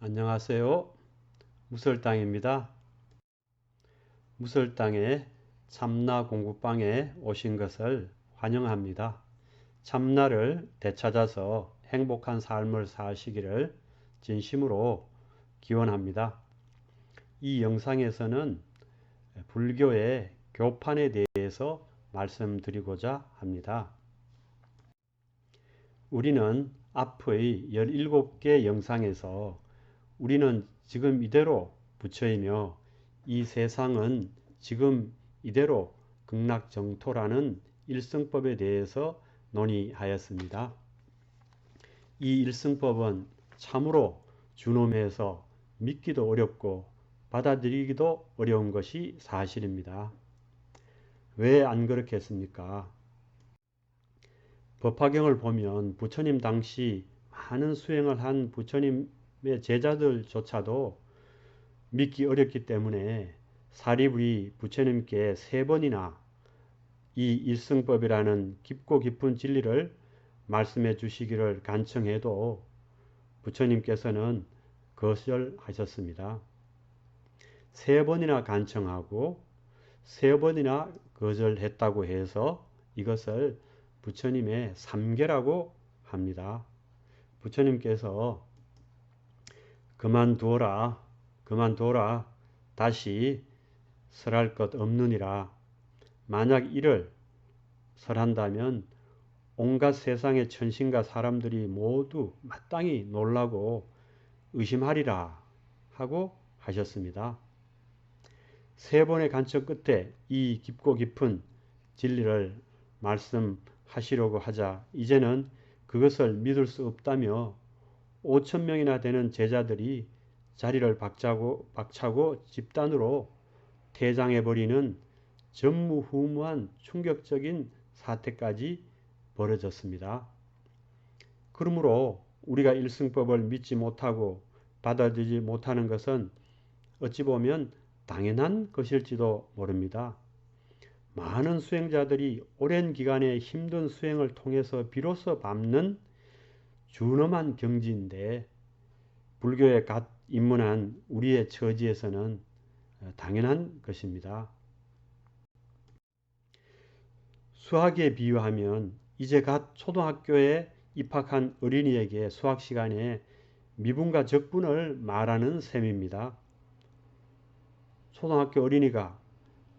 안녕하세요. 무설당입니다. 무설당의 참나 공부방에 오신 것을 환영합니다. 참나를 되찾아서 행복한 삶을 사시기를 진심으로 기원합니다. 이 영상에서는 불교의 교판에 대해서 말씀드리고자 합니다. 우리는 앞의 17개 영상에서 우리는 지금 이대로 부처이며 이 세상은 지금 이대로 극락정토라는 일승법에 대해서 논의하였습니다. 이 일승법은 참으로 준엄해서 믿기도 어렵고 받아들이기도 어려운 것이 사실입니다. 왜 안 그렇겠습니까? 법화경을 보면 부처님 당시 많은 수행을 한 부처님의 제자들조차도 믿기 어렵기 때문에 사리불이 부처님께 3번이나 이 일승법이라는 깊고 깊은 진리를 말씀해 주시기를 간청해도 부처님께서는 거절하셨습니다. 3번이나 간청하고 3번이나 거절했다고 해서 이것을 부처님의 삼계라고 합니다. 부처님께서 그만두어라, 다시 설할 것 없느니라. 만약 이를 설한다면 온갖 세상의 천신과 사람들이 모두 마땅히 놀라고 의심하리라 하고 하셨습니다. 3번의 간청 끝에 이 깊고 깊은 진리를 말씀하시려고 하자 이제는 그것을 믿을 수 없다며 5,000명이나 되는 제자들이 자리를 박차고 집단으로 퇴장해버리는 전무후무한 충격적인 사태까지 벌어졌습니다. 그러므로 우리가 일승법을 믿지 못하고 받아들이지 못하는 것은 어찌 보면 당연한 것일지도 모릅니다. 많은 수행자들이 오랜 기간의 힘든 수행을 통해서 비로소 밟는 준엄한 경지인데 불교에 갓 입문한 우리의 처지에서는 당연한 것입니다. 수학에 비유하면 이제 갓 초등학교에 입학한 어린이에게 수학 시간에 미분과 적분을 말하는 셈입니다. 초등학교 어린이가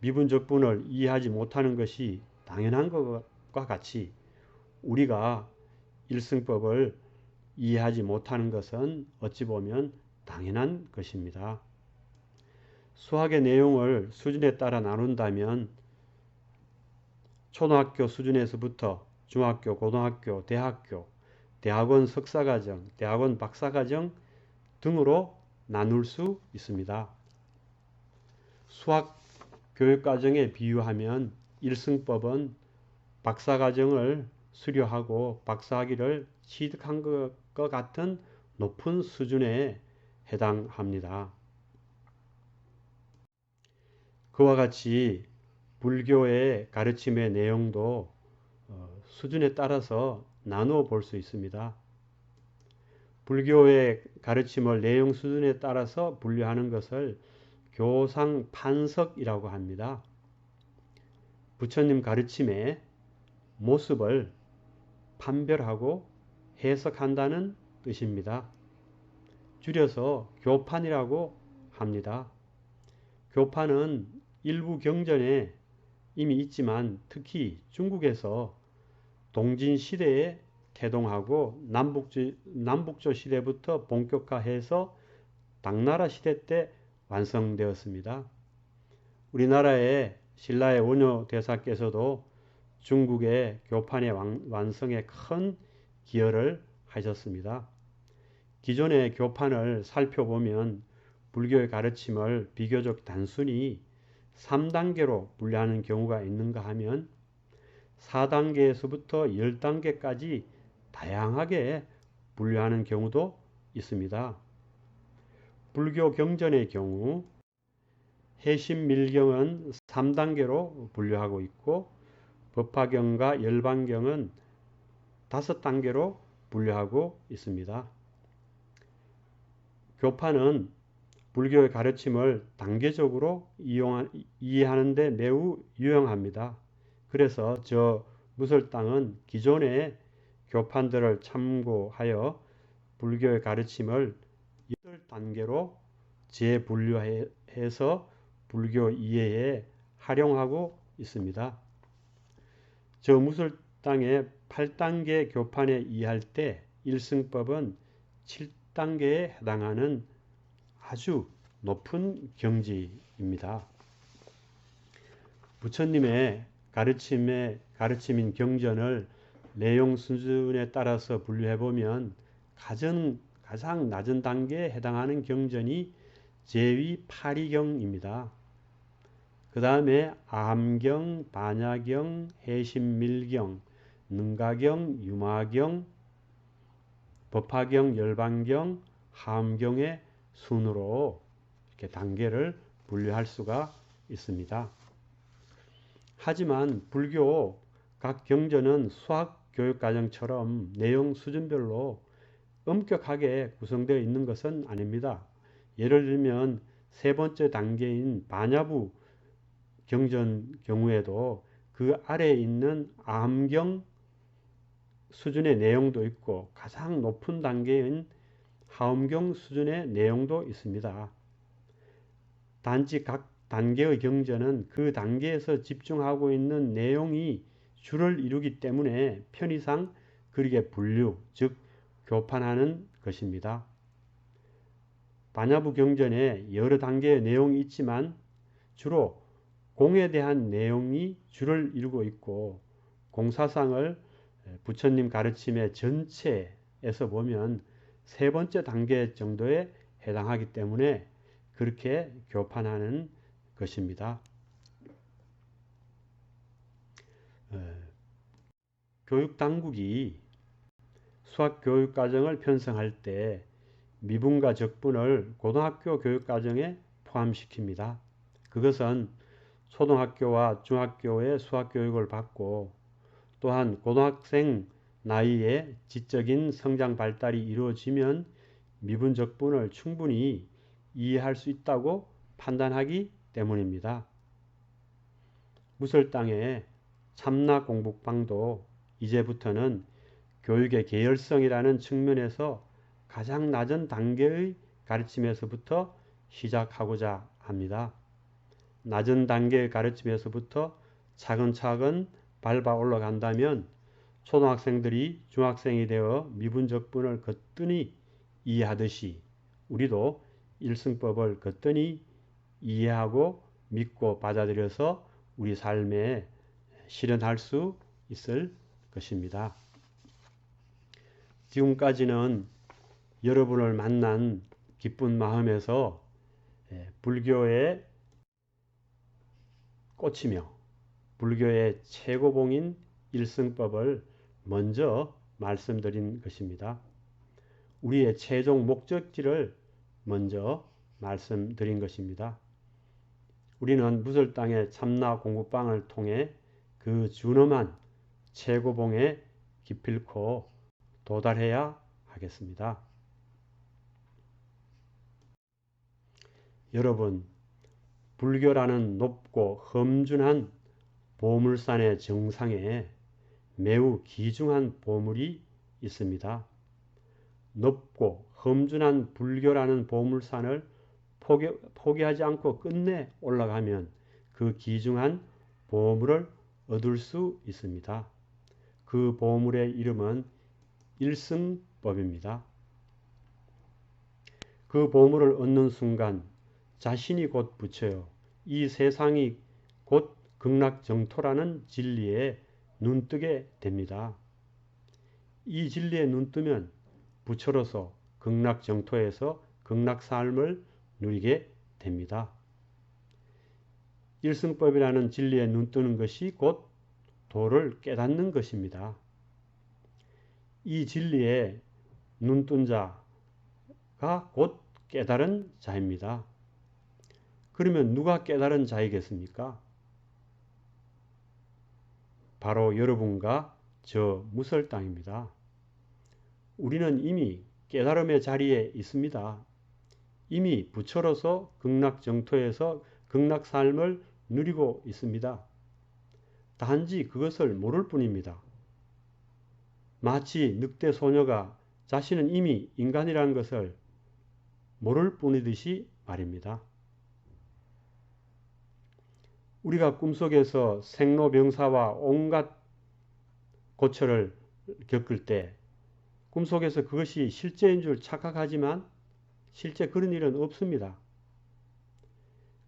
미분 적분을 이해하지 못하는 것이 당연한 것과 같이 우리가 일승법을 이해하지 못하는 것은 어찌 보면 당연한 것입니다. 수학의 내용을 수준에 따라 나눈다면 초등학교 수준에서부터 중학교, 고등학교, 대학교, 대학원 석사과정, 대학원 박사과정 등으로 나눌 수 있습니다. 수학 교육과정에 비유하면 일승법은 박사과정을 수료하고 박사학위를 취득한 것 같은 높은 수준에 해당합니다. 그와 같이 불교의 가르침의 내용도 수준에 따라서 나누어 볼 수 있습니다. 불교의 가르침을 내용 수준에 따라서 분류하는 것을 교상판석이라고 합니다. 부처님 가르침의 모습을 판별하고 해석한다는 뜻입니다. 줄여서 교판이라고 합니다. 교판은 일부 경전에 이미 있지만 특히 중국에서 동진시대에 태동하고 남북조 시대부터 본격화해서 당나라 시대 때 완성되었습니다. 우리나라의 신라의 원효 대사께서도 중국의 교판의 완성에 큰 기여를 하셨습니다. 기존의 교판을 살펴보면 불교의 가르침을 비교적 단순히 3단계로 분류하는 경우가 있는가 하면 4단계에서부터 10단계까지 다양하게 분류하는 경우도 있습니다. 불교 경전의 경우 해심밀경은 3단계로 분류하고 있고 법화경과 열반경은 5단계로 분류하고 있습니다. 교파는 불교의 가르침을 단계적으로 이해하는 데 매우 유용합니다. 그래서 저 무설당은 기존의 교판들을 참고하여 불교의 가르침을 8단계로 재분류해서 불교 이해에 활용하고 있습니다. 저 무설당의 8단계 교판에 이해할 때 일승법은 7단계에 해당하는 아주 높은 경지입니다. 부처님의 가르침인 경전을 내용 수준에 따라서 분류해보면 가장 낮은 단계에 해당하는 경전이 제위 8위경입니다. 그 다음에 암경, 반야경, 해심밀경, 능가경, 유마경, 법화경, 열반경, 하엄경의 순으로 이렇게 단계를 분류할 수가 있습니다. 하지만 불교 각 경전은 수학 교육과정처럼 내용 수준별로 엄격하게 구성되어 있는 것은 아닙니다. 예를 들면 세 번째 단계인 반야부 경전 경우에도 그 아래에 있는 암경 수준의 내용도 있고 가장 높은 단계인 하엄경 수준의 내용도 있습니다. 단지 각 단계의 경전은 그 단계에서 집중하고 있는 내용이 주를 이루기 때문에 편의상 그렇게 분류, 즉 교판하는 것입니다. 반야부 경전에 여러 단계의 내용이 있지만 주로 공에 대한 내용이 주를 이루고 있고 공사상을 부처님 가르침의 전체에서 보면 세 번째 단계 정도에 해당하기 때문에 그렇게 교판하는 것입니다. 교육당국이 수학교육과정을 편성할 때 미분과 적분을 고등학교 교육과정에 포함시킵니다. 그것은 초등학교와 중학교의 수학교육을 받고 또한 고등학생 나이에 지적인 성장 발달이 이루어지면 미분적분을 충분히 이해할 수 있다고 판단하기 때문입니다. 무설당의 참나공북방도 이제부터는 교육의 계열성이라는 측면에서 가장 낮은 단계의 가르침에서부터 시작하고자 합니다. 낮은 단계의 가르침에서부터 차근차근 밟아 올라간다면 초등학생들이 중학생이 되어 미분적분을 거뜬히 이해하듯이 우리도 일승법을 거뜬히 이해하고 믿고 받아들여서 우리 삶에 실현할 수 있을 것입니다. 지금까지는 여러분을 만난 기쁜 마음에서 불교에 꽂히며 불교의 최고봉인 일승법을 먼저 말씀드린 것입니다. 우리의 최종 목적지를 먼저 말씀드린 것입니다. 우리는 무설당의 참나 공부방을 통해 그 준엄한 최고봉에 기필코 도달해야 하겠습니다. 여러분, 불교라는 높고 험준한 보물산의 정상에 매우 귀중한 보물이 있습니다. 높고 험준한 불교라는 보물산을 포기하지 않고 끝내 올라가면 그 귀중한 보물을 얻을 수 있습니다. 그 보물의 이름은 일승법입니다. 그 보물을 얻는 순간 자신이 곧 부처요. 이 세상이 곧 극락정토라는 진리에 눈뜨게 됩니다. 이 진리에 눈뜨면 부처로서 극락정토에서 극락삶을 누리게 됩니다. 일승법이라는 진리에 눈뜨는 것이 곧 도를 깨닫는 것입니다. 이 진리에 눈뜬 자가 곧 깨달은 자입니다. 그러면 누가 깨달은 자이겠습니까? 바로 여러분과 저 무설당입니다. 우리는 이미 깨달음의 자리에 있습니다. 이미 부처로서 극락정토에서 극락삶을 누리고 있습니다. 단지 그것을 모를 뿐입니다. 마치 늑대 소녀가 자신은 이미 인간이라는 것을 모를 뿐이듯이 말입니다. 우리가 꿈속에서 생로병사와 온갖 고초를 겪을 때 꿈속에서 그것이 실제인 줄 착각하지만 실제 그런 일은 없습니다.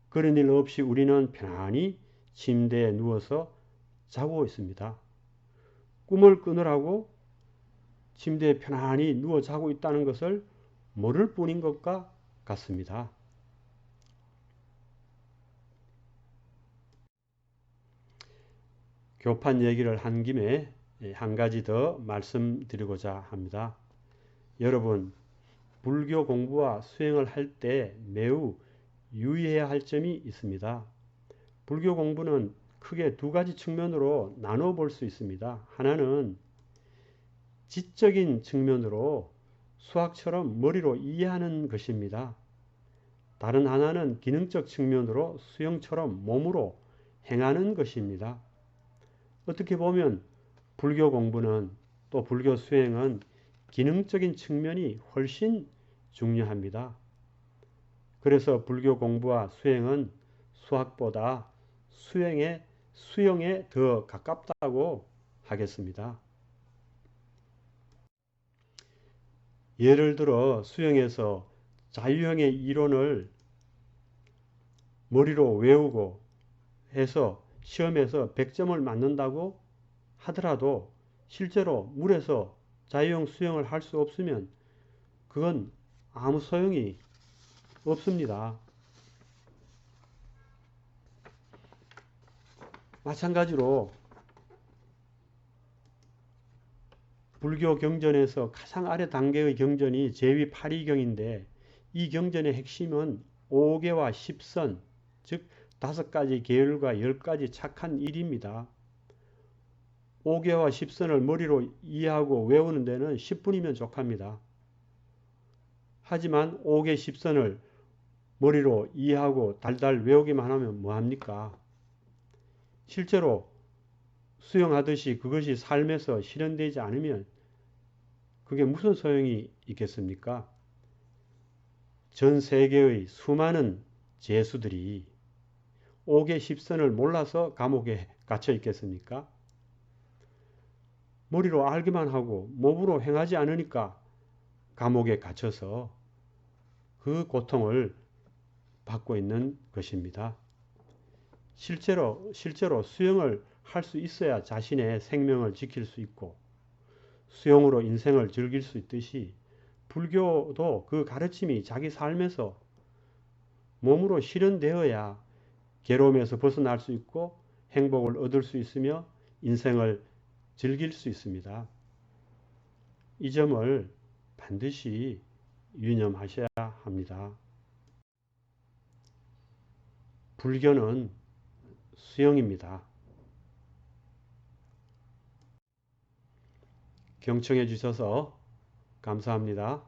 그런 일 없이 우리는 편안히 침대에 누워서 자고 있습니다. 꿈을 끊으라고 침대에 편안히 누워 자고 있다는 것을 모를 뿐인 것과 같습니다. 교판 얘기를 한 김에 한 가지 더 말씀드리고자 합니다. 여러분, 불교 공부와 수행을 할 때 매우 유의해야 할 점이 있습니다. 불교 공부는 크게 두 가지 측면으로 나눠 볼 수 있습니다. 하나는 지적인 측면으로 수학처럼 머리로 이해하는 것입니다. 다른 하나는 기능적 측면으로 수영처럼 몸으로 행하는 것입니다. 어떻게 보면 불교 공부는 또 불교 수행은 기능적인 측면이 훨씬 중요합니다. 그래서 불교 공부와 수행은 수학보다 수영에 더 가깝다고 하겠습니다. 예를 들어 수영에서 자유형의 이론을 머리로 외우고 해서 시험에서 100점을 맞는다고 하더라도 실제로 물에서 자유형 수영을 할 수 없으면 그건 아무 소용이 없습니다. 마찬가지로 불교 경전에서 가장 아래 단계의 경전이 제위 8위경인데 이 경전의 핵심은 5개와 10선, 즉 5가지 계율과 10가지 착한 일입니다. 5개와 10선을 머리로 이해하고 외우는 데는 10분이면 족합니다. 하지만 5개 10선을 머리로 이해하고 달달 외우기만 하면 뭐합니까? 실제로 수영하듯이 그것이 삶에서 실현되지 않으면 그게 무슨 소용이 있겠습니까? 전 세계의 수많은 재수들이 5개 10선을 몰라서 감옥에 갇혀 있겠습니까? 머리로 알기만 하고 몸으로 행하지 않으니까 감옥에 갇혀서 그 고통을 받고 있는 것입니다. 실제로 수영을 할 수 있어야 자신의 생명을 지킬 수 있고 수영으로 인생을 즐길 수 있듯이 불교도 그 가르침이 자기 삶에서 몸으로 실현되어야 괴로움에서 벗어날 수 있고 행복을 얻을 수 있으며 인생을 즐길 수 있습니다. 이 점을 반드시 유념하셔야 합니다. 불교는 수영입니다. 경청해 주셔서 감사합니다.